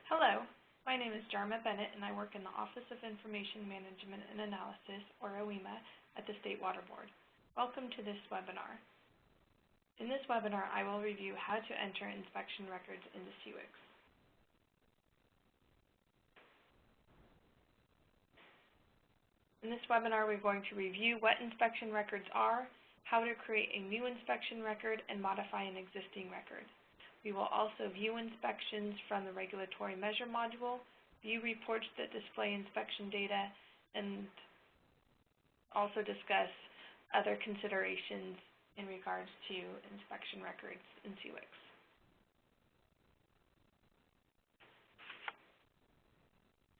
Hello, my name is Jarma Bennett and I work in the Office of Information Management and Analysis, or OIMA, at the State Water Board. Welcome to this webinar. In this webinar, I will review how to enter inspection records into SWRCB. In this webinar, we're going to review what inspection records are, how to create a new inspection record, and modify an existing record. We will also view inspections from the regulatory measure module, view reports that display inspection data, and also discuss other considerations in regards to inspection records in SWRCB.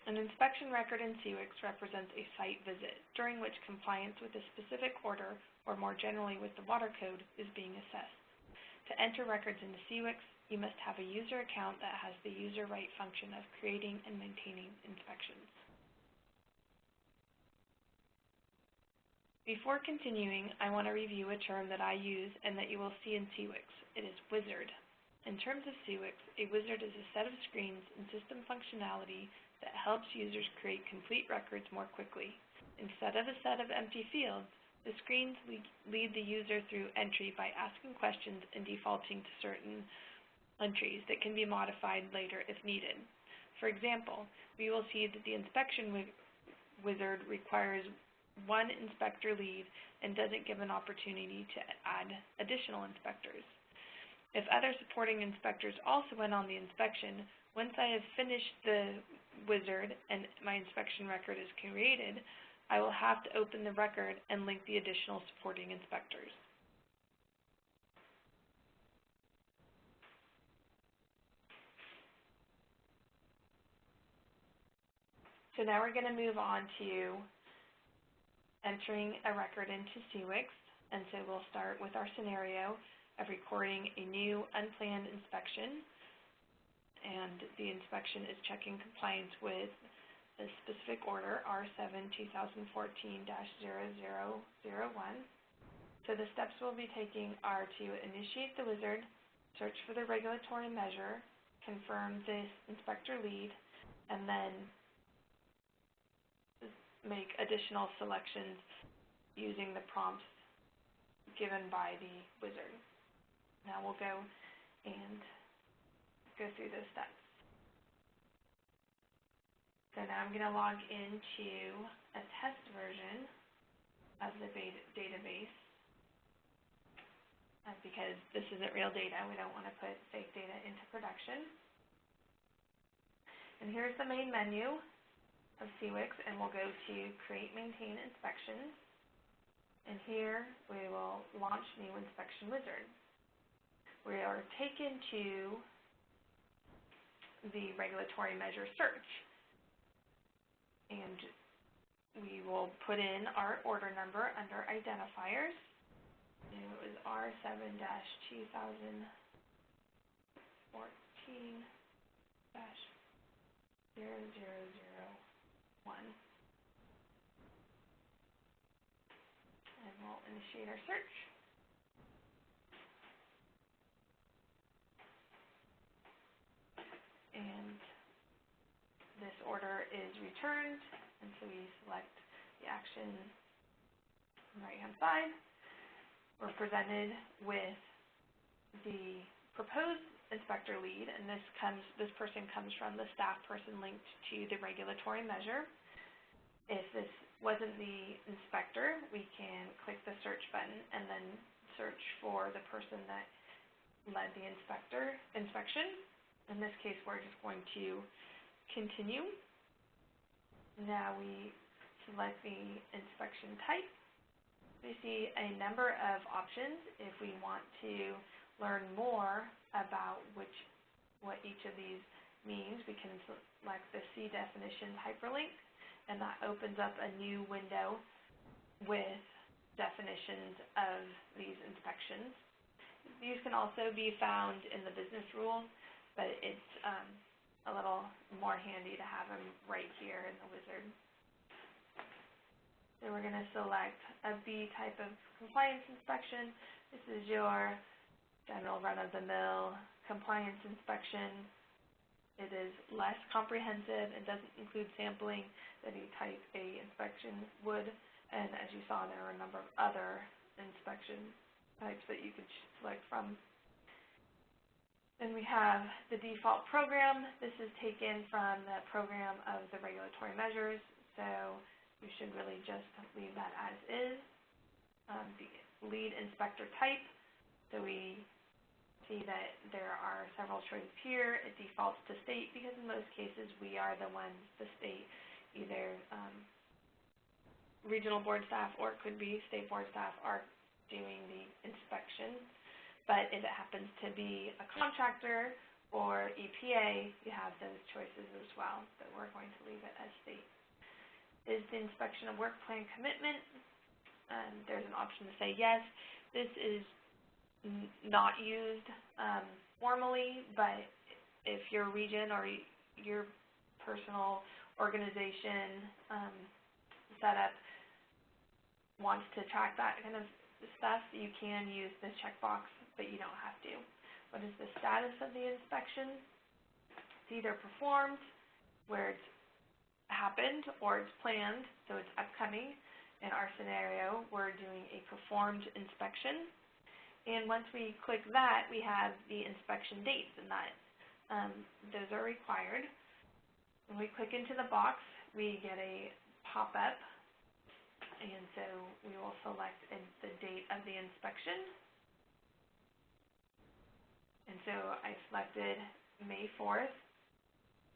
An inspection record in SWRCB represents a site visit during which compliance with a specific order, or more generally with the water code, is being assessed. To enter records into SWRCB, you must have a user account that has the user right function of creating and maintaining inspections. Before continuing, I want to review a term that I use and that you will see in SWRCB. It is wizard. In terms of SWRCB, a wizard is a set of screens and system functionality that helps users create complete records more quickly. Instead of a set of empty fields, the screens lead the user through entry by asking questions and defaulting to certain entries that can be modified later if needed. For example, we will see that the inspection wizard requires one inspector lead and doesn't give an opportunity to add additional inspectors. If other supporting inspectors also went on the inspection, once I have finished the wizard and my inspection record is created, I will have to open the record and link the additional supporting inspectors. So now we're going to move on to entering a record into SWRCB, and so we'll start with our scenario of recording a new unplanned inspection, and the inspection is checking compliance with a specific order, R7-2014-0001. So the steps we'll be taking are to initiate the wizard, search for the regulatory measure, confirm this inspector lead, and then make additional selections using the prompts given by the wizard. Now we'll go and go through those steps. So now I'm going to log into a test version of the database because this isn't real data. We don't want to put fake data into production. And here's the main menu of SWRCB, and we'll go to Create, Maintain Inspections. And here we will launch New Inspection Wizard. We are taken to the regulatory measure search. And we will put in our order number under identifiers. And it was R7-2014-0001. And we'll initiate our search. And this order is returned, and so we select the action on the right-hand side. We're presented with the proposed inspector lead, and this person comes from the staff person linked to the regulatory measure. If this wasn't the inspector, we can click the search button and then search for the person that led the inspection. In this case, we're just going to continue. Now we select the inspection type. We see a number of options. If we want to learn more about what each of these means, we can select the C definitions hyperlink, and that opens up a new window with definitions of these inspections. These can also be found in the business rules, but it's a little more handy to have them right here in the wizard. So we're going to select a B type of compliance inspection. This is your general run-of-the-mill compliance inspection. It is less comprehensive and doesn't include sampling than a Type A inspection would, and as you saw, there are a number of other inspection types that you could select from. Then we have the default program. This is taken from the program of the regulatory measures, so you should really just leave that as is. The lead inspector type, so we see that there are several choices here. It defaults to state because in most cases we are the ones, the state, either regional board staff or it could be state board staff are doing the inspection. But if it happens to be a contractor or EPA, you have those choices as well, but we're going to leave it as state. Is the inspection a work plan commitment? There's an option to say yes. This is not used formally, but if your region or your personal organization setup wants to track that kind of stuff, you can use this checkbox, but you don't have to. What is the status of the inspection? It's either performed, where it's happened, or it's planned, so it's upcoming. In our scenario, we're doing a performed inspection. And once we click that, we have the inspection dates, and that those are required. When we click into the box, we get a pop-up, and so we will select the date of the inspection. And so I selected May 4th.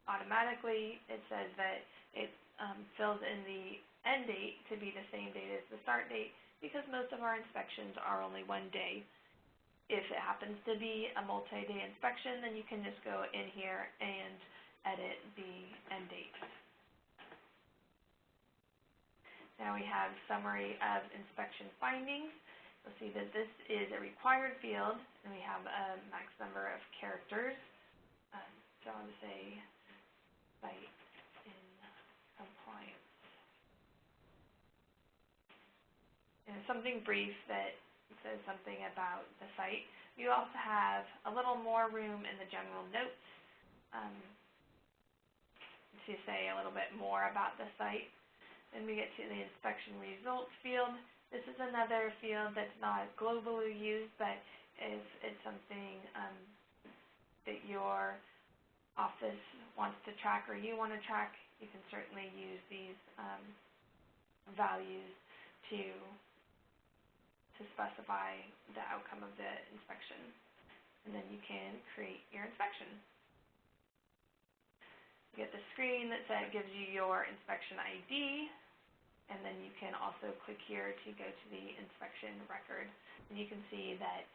Automatically, it says that it fills in the end date to be the same date as the start date because most of our inspections are only one day. If it happens to be a multi-day inspection, then you can just go in here and edit the end date. Now we have summary of inspection findings. You'll see that this is a required field, and we have a max number of characters. So I would say site in compliance. And something brief that says something about the site. You also have a little more room in the general notes to say a little bit more about the site. Then we get to the inspection results field. This is another field that's not globally used, but if it's something that your office wants to track or you want to track, you can certainly use these values to specify the outcome of the inspection. And then you can create your inspection. You get the screen that gives you your inspection ID, and then you can also click here to go to the inspection record. And you can see that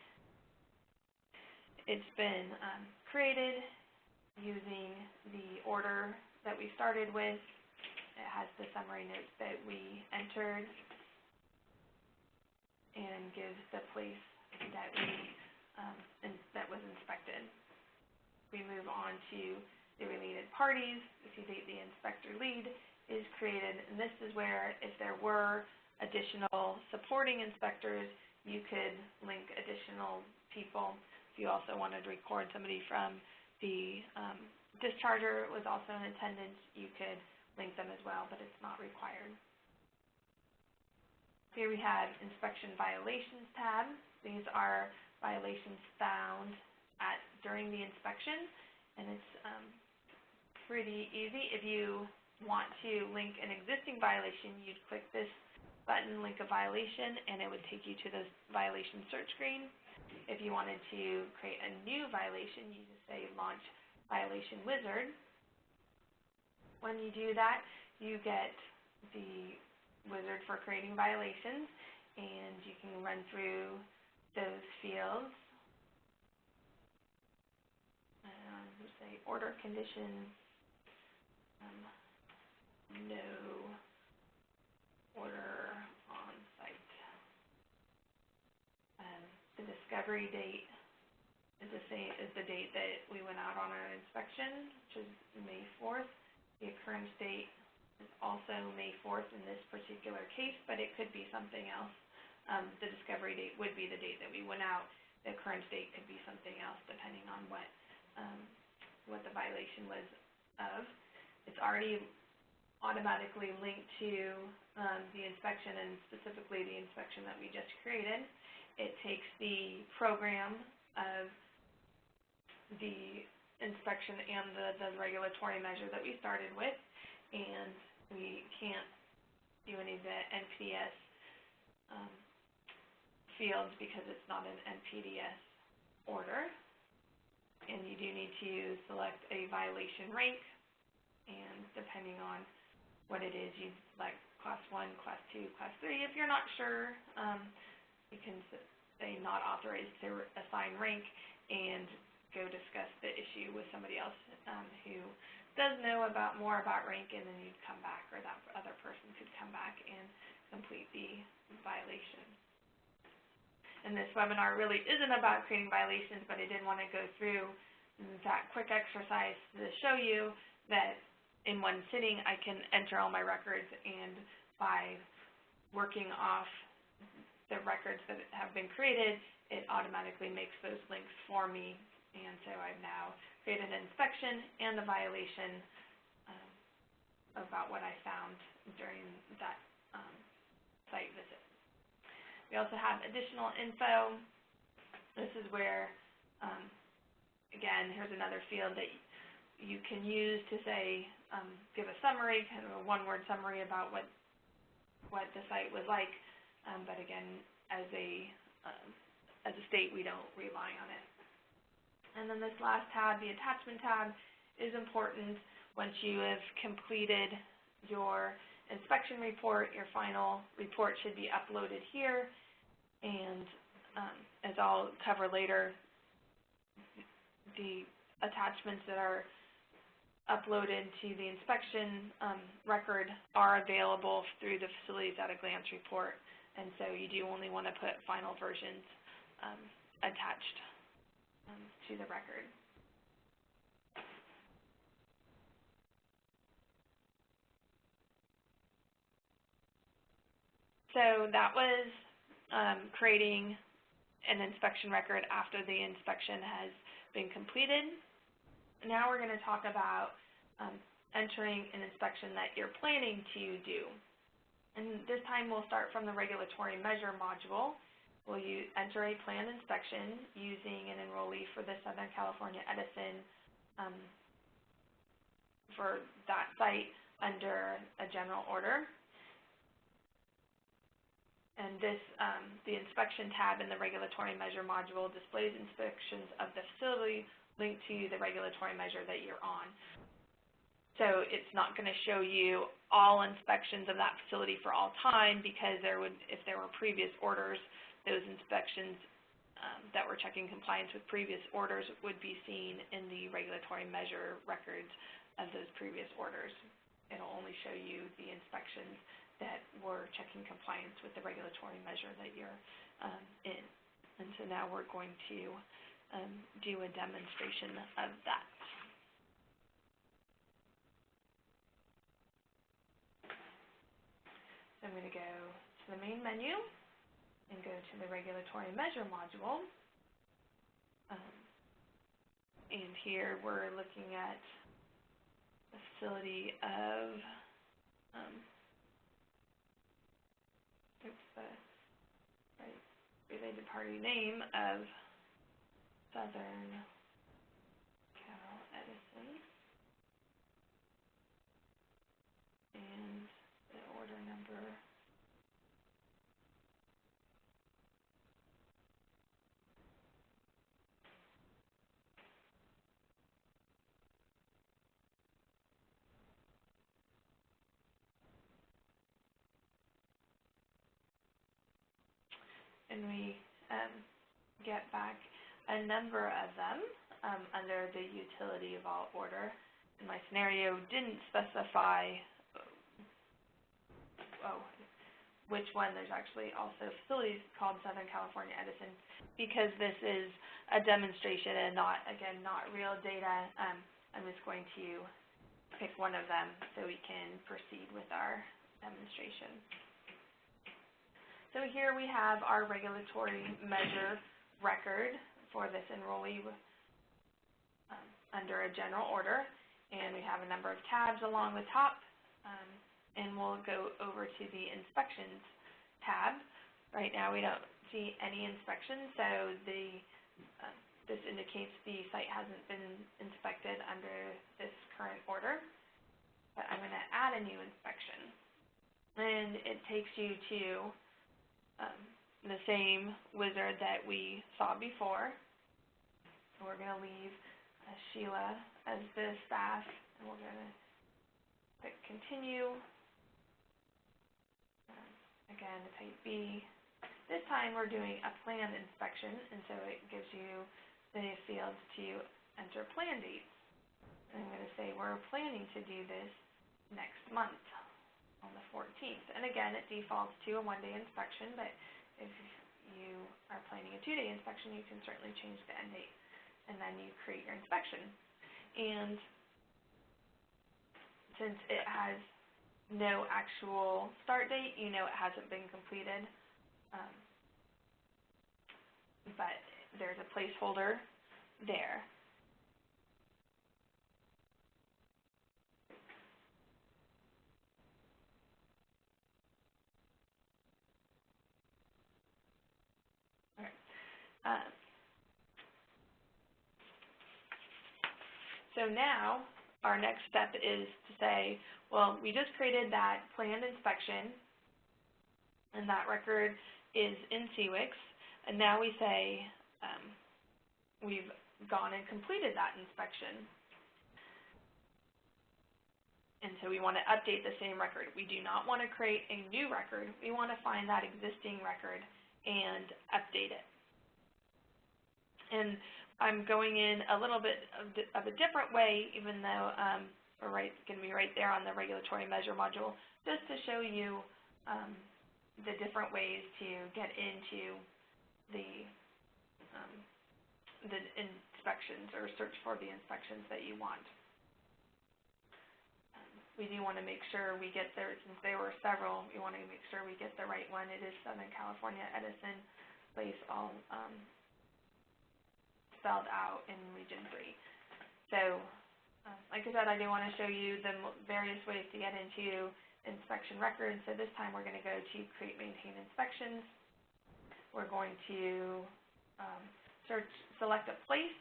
it's been created using the order that we started with. It has the summary notes that we entered and gives the place that that was inspected. We move on to the related parties. You see the inspector lead is created, and this is where if there were additional supporting inspectors, you could link additional people. If you also wanted to record somebody from the discharger was also in attendance, you could link them as well, but it's not required. Here we have inspection violations tab. These are violations found during the inspection, and it's pretty easy. If you want to link an existing violation, you'd click this button, link a violation, and it would take you to the violation search screen. If you wanted to create a new violation, you just say launch violation wizard. When you do that, you get the wizard for creating violations, and you can run through those fields. Just say order condition, no order on site. The discovery date is the same as the date that we went out on our inspection, which is May 4th. The occurrence date is also May 4th in this particular case, but it could be something else. The discovery date would be the date that we went out. The occurrence date could be something else depending on what what the violation was of. It's already automatically linked to the inspection, and specifically the inspection that we just created. It takes the program of the inspection and the regulatory measure that we started with, and we can't do any of the NPDES fields because it's not an NPDES order. And you do need to select a violation rank, and depending on what it is, you select Class 1, Class 2, Class 3. If you're not sure, you can say not authorized to assign rank and go discuss the issue with somebody else who does know more about rank, and then you'd come back, or that other person could come back and complete the violation. And this webinar really isn't about creating violations, but I did want to go through that quick exercise to show you that in one sitting I can enter all my records, and by working off the records that have been created, it automatically makes those links for me. And so I've now created an inspection and a violation about what I found during that site visit. We also have additional info. This is where, again, here's another field that you can use to say, give a summary, kind of a one-word summary about what the site was like. But again, as a state, we don't rely on it. And then this last tab, the attachment tab, is important. Once you have completed your inspection report, your final report should be uploaded here. And as I'll cover later, the attachments that are uploaded to the inspection record are available through the Facilities at a Glance report. And so you do only want to put final versions attached to the record. So that was creating an inspection record after the inspection has been completed. Now we're going to talk about entering an inspection that you're planning to do. And this time we'll start from the regulatory measure module. Will you enter a planned inspection using an enrollee for the Southern California Edison for that site under a general order. And this, the inspection tab in the regulatory measure module displays inspections of the facility linked to the regulatory measure that you're on. So it's not going to show you all inspections of that facility for all time, because if there were previous orders, those inspections that were checking compliance with previous orders would be seen in the regulatory measure records of those previous orders. It'll only show you the inspections that were checking compliance with the regulatory measure that you're in. And so now we're going to do a demonstration of that. I'm going to go to the main menu and go to the regulatory measure module. And here we're looking at a facility of, related party name of Southern Cal Edison. And the order number and we get back a number of them under the utility of all order. And my scenario didn't specify which one. There's actually also facilities called Southern California Edison, because this is a demonstration and not real data. I'm just going to pick one of them so we can proceed with our demonstration. So here we have our regulatory measure record for this enrollee under a general order, and we have a number of tabs along the top, and we'll go over to the inspections tab. Right now we don't see any inspections, so this indicates the site hasn't been inspected under this current order, but I'm going to add a new inspection, and it takes you to the same wizard that we saw before. We're going to leave Sheila as the staff, and we're going to click continue. Again, type B. This time we're doing a planned inspection, and so it gives you the fields to enter plan dates. And I'm going to say we're planning to do this next month on the 14th. And again, it defaults to a one-day inspection, but if you are planning a two-day inspection, you can certainly change the end date, and then you create your inspection. And since it has no actual start date, you know it hasn't been completed, but there's a placeholder there. So now our next step is to say, well, we just created that planned inspection, and that record is in SWRCB, and now we say we've gone and completed that inspection. And so we want to update the same record. We do not want to create a new record. We want to find that existing record and update it. And I'm going in a little bit of a different way, even though we're going to be right there on the regulatory measure module, just to show you the different ways to get into the inspections or search for the inspections that you want. We do want to make sure we get there, since there were several, we want to make sure we get the right one. It is Southern California Edison Place, all spelled out in Region 3. So, like I said, I do want to show you the various ways to get into inspection records. So this time we're going to go to Create, Maintain Inspections. We're going to select a place,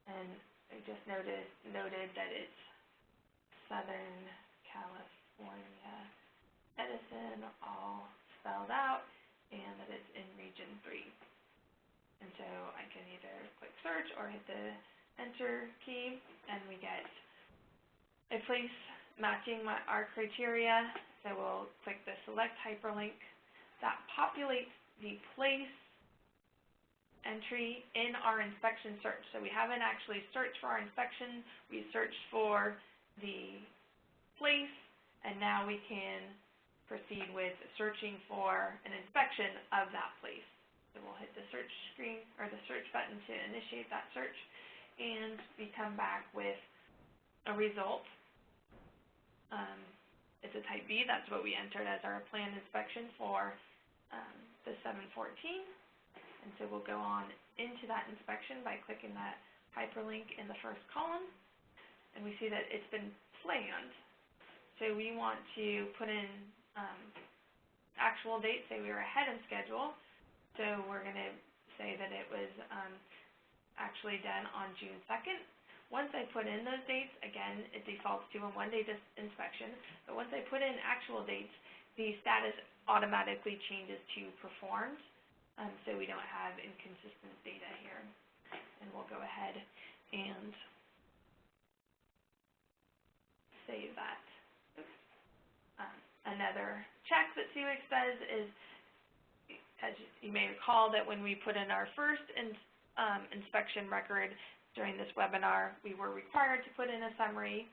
and I just noted that it's Southern California Edison, all spelled out, and that it's in Region 3. And so I can either click search or hit the enter key, and we get a place matching our criteria. So we'll click the select hyperlink. That populates the place entry in our inspection search. So we haven't actually searched for our inspection. We searched for the place, and now we can proceed with searching for an inspection of that place. So we'll hit the search screen, or the search button, to initiate that search, and we come back with a result. It's a type B. That's what we entered as our planned inspection for the 714. And so we'll go on into that inspection by clicking that hyperlink in the first column, and we see that it's been planned. So we want to put in actual dates. Say we were ahead of schedule. So we're going to say that it was actually done on June 2nd. Once I put in those dates, again, it defaults to a one-day inspection. But once I put in actual dates, the status automatically changes to performed, so we don't have inconsistent data here. And we'll go ahead and save that. Another check that SWRCB does is, as you may recall, that when we put in our first inspection record during this webinar, we were required to put in a summary.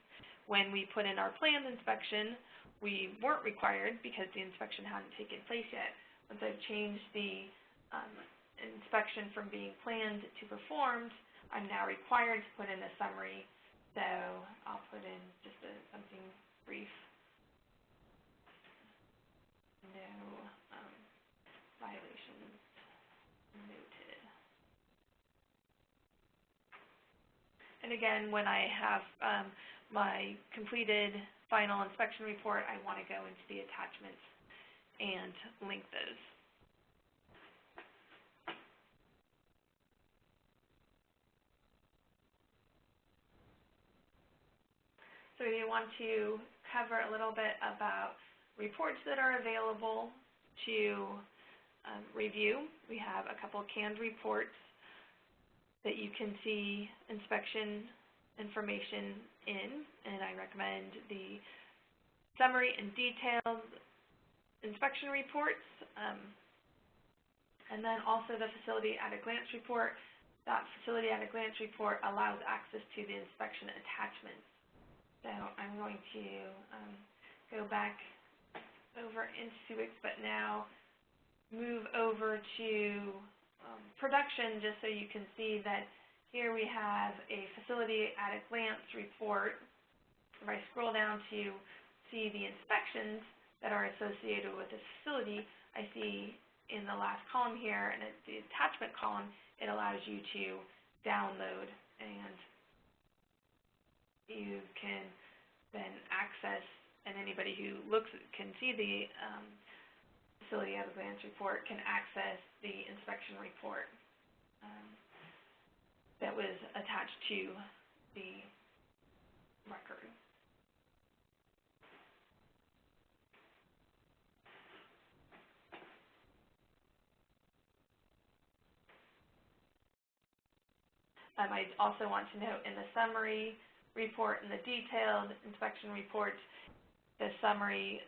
When we put in our planned inspection, we weren't required because the inspection hadn't taken place yet. Once I've changed the inspection from being planned to performed, I'm now required to put in a summary. So I'll put in just something brief. No violations noted. And again, when I have my completed final inspection report, I want to go into the attachments and link those. So we want to cover a little bit about reports that are available to review. We have a couple of canned reports that you can see inspection information in, and I recommend the summary and detailed inspection reports, and then also the facility at a glance report. That facility at a glance report allows access to the inspection attachments. So I'm going to go back over into SWRCB, but now move over to production, just so you can see that here we have a facility at a glance report. If I scroll down to see the inspections that are associated with this facility, I see in the last column here, and it's the attachment column, it allows you to download, and you can then access, and anybody who looks can see the facility at a glance report can access the inspection report that was attached to the record. I also want to note in the summary report and the detailed inspection report, the summary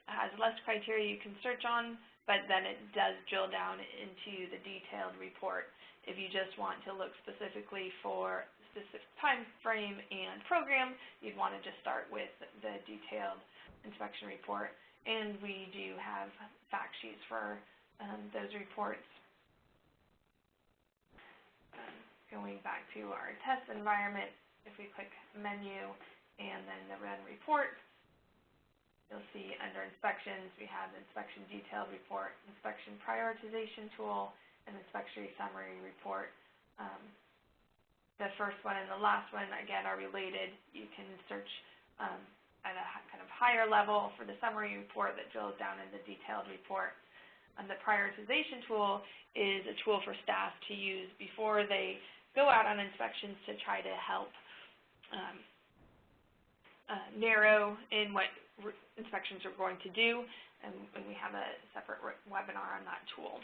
has less criteria you can search on, but then it does drill down into the detailed report. If you just want to look specifically for a specific time frame and program, you'd want to just start with the detailed inspection report. And we do have fact sheets for those reports. Going back to our test environment, if we click menu and then the run report, you'll see under inspections we have the inspection detailed report, inspection prioritization tool, and inspection summary report. The first one and the last one, again, are related. You can search at a kind of higher level for the summary report that drills down in the detailed report. And the prioritization tool is a tool for staff to use before they go out on inspections to try to help narrow in what inspections are going to do, and we have a separate webinar on that tool.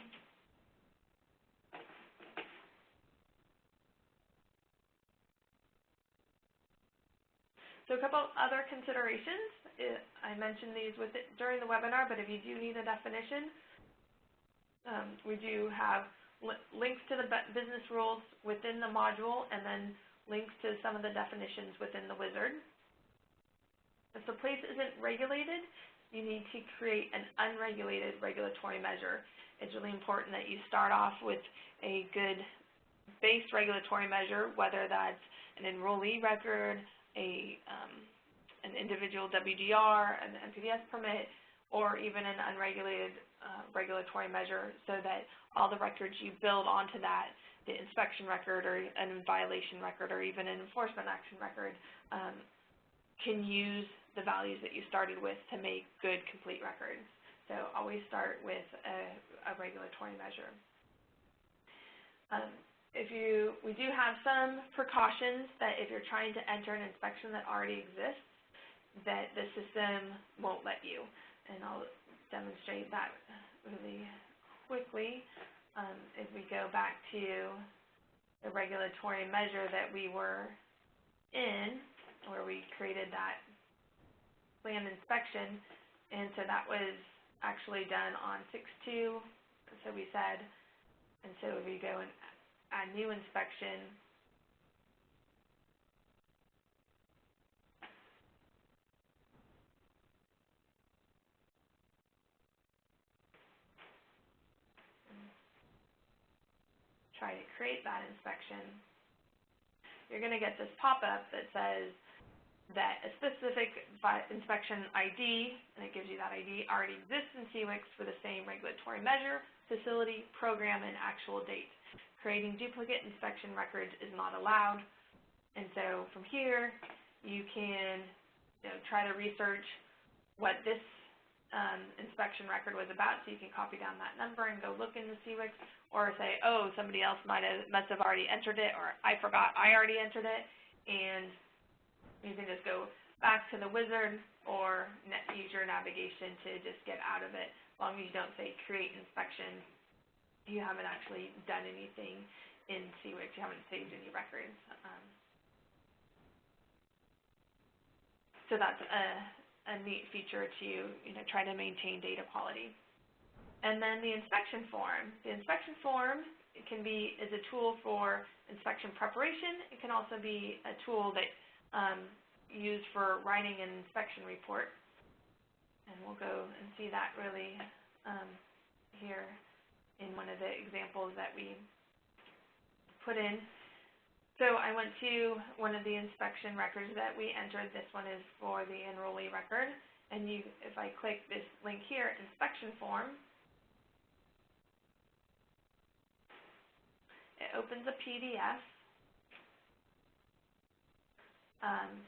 So a couple other considerations. I mentioned these during the webinar, but if you do need a definition, we do have links to the business rules within the module, and then links to some of the definitions within the wizard. If the place isn't regulated, you need to create an unregulated regulatory measure. It's really important that you start off with a good base regulatory measure, whether that's an enrollee record, an individual WDR, an NPDES permit, or even an unregulated regulatory measure, so that all the records you build onto that, the inspection record or an violation record or even an enforcement action record, can use the values that you started with to make good, complete records. So always start with a regulatory measure. We do have some precautions that if you're trying to enter an inspection that already exists, that the system won't let you. And I'll demonstrate that really quickly. If we go back to the regulatory measure that we were in, where we created that planned inspection, and so that was actually done on 6/2, so we said, and so if we go and add new inspection, try to create that inspection, you're going to get this pop-up that says that a specific inspection ID, and it gives you that ID, already exists in SWRCB for the same regulatory measure, facility, program, and actual date. Creating duplicate inspection records is not allowed. And so from here, you can try to research what this inspection record was about, so you can copy down that number and go look in the SWRCB, or say, oh, somebody else must have already entered it, or I forgot I already entered it, and you can just go back to the wizard or use your navigation to just get out of it. As long as you don't say create inspection, you haven't actually done anything in SWRCB, you haven't saved any records. So that's a neat feature to try to maintain data quality. And then the inspection form. The inspection form is a tool for inspection preparation. It can also be a tool that used for writing an inspection report. And we'll go and see that really here in one of the examples that we put in. So I went to one of the inspection records that we entered. This one is for the enrollee record. And if I click this link here, inspection form, it opens a PDF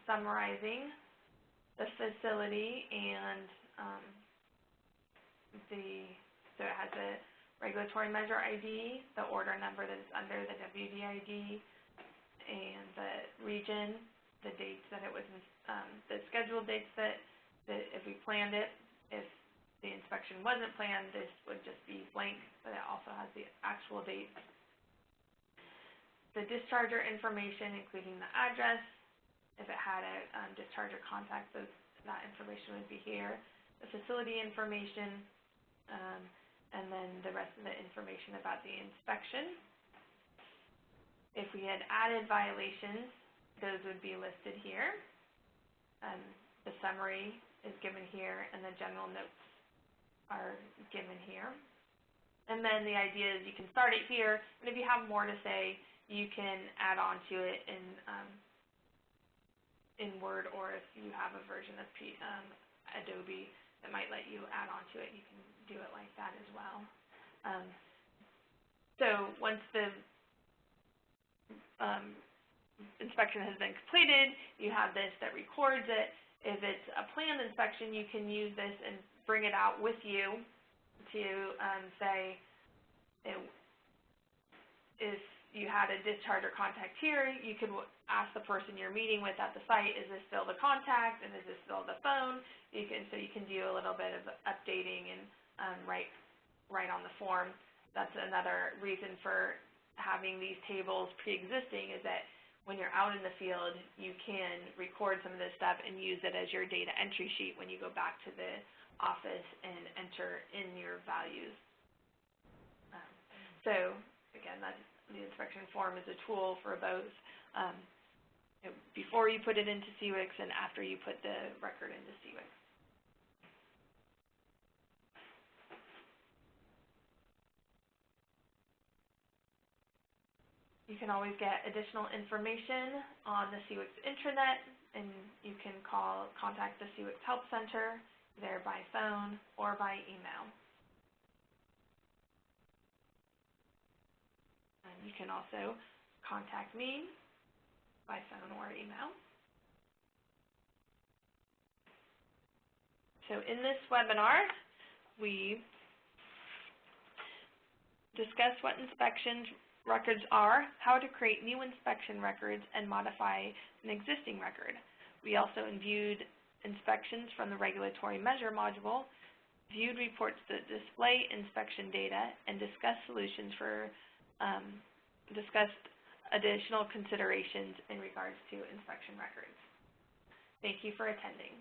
summarizing the facility and so it has a regulatory measure ID, the order number that is under the WD ID, and the region, the dates that it was, the scheduled dates that if we planned it. If the inspection wasn't planned, this would just be blank, but it also has the actual date. The discharger information, including the address. If it had a discharger contact, that information would be here. The facility information, and then the rest of the information about the inspection. If we had added violations, those would be listed here. The summary is given here, and the general notes are given here. And then the idea is you can start it here, and if you have more to say, you can add on to it in Word, or if you have a version of Adobe that might let you add on to it, you can do it like that as well. So once the inspection has been completed, you have this that records it. If it's a planned inspection, you can use this and bring it out with you to say, if you had a discharger contact here, you could ask the person you're meeting with at the site, is this still the contact, and is this still the phone? So you can do a little bit of updating and write on the form. That's another reason for having these tables pre-existing, is that when you're out in the field, you can record some of this stuff and use it as your data entry sheet when you go back to the office and enter in your values. So again, the inspection form is a tool for both before you put it into SWRCB and after you put the record into SWRCB. You can always get additional information on the SWRCB intranet, and you can contact the SWRCB Help Center either by phone or by email. And you can also contact me by phone or email. So in this webinar, we discuss what inspection records are, how to create new inspection records, and modify an existing record. We also viewed inspections from the regulatory measure module, viewed reports that display inspection data, and discussed solutions for discussed additional considerations in regards to inspection records. Thank you for attending.